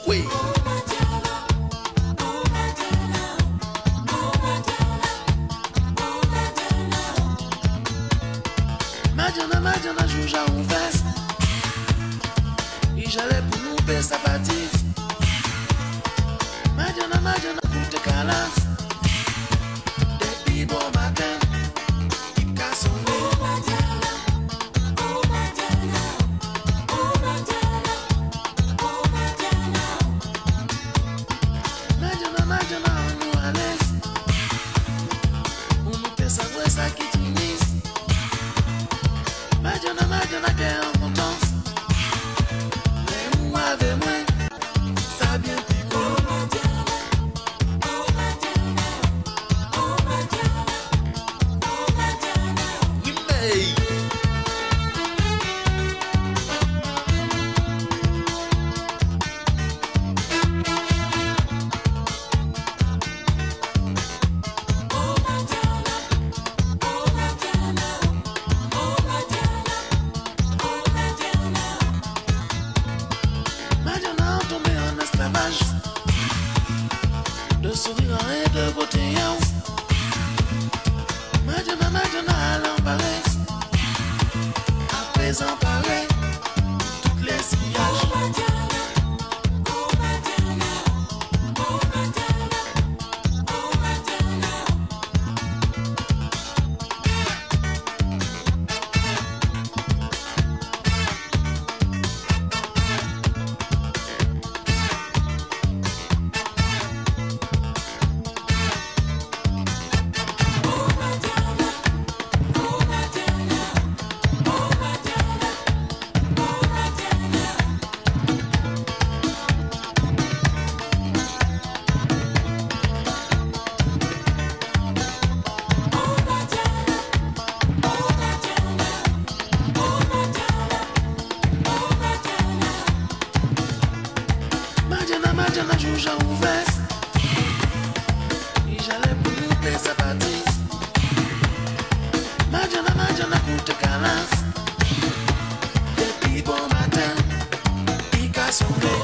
Oui. Madjana jouja ou veste. Et j'allais pour nous payer sa bâtisse. Madjana pour te calas. Depuis bon matin, il casse son nez. Madjana, on nous à l'aise. On nous paie sa voix, ça qui t'unisse. Madjana, qu'elle en contence. Mais moi avec moi, ça bien pico. Oui, mais. De sourire et de beauté. Madjana à l'embarras. À présent pareil, toutes les sillages. Madjana jouja ou veste. Et j'allais pour nous payer sa bâtisse. Madjana pour te calas. Depuis bon matin, il casse son nez.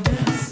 Dance.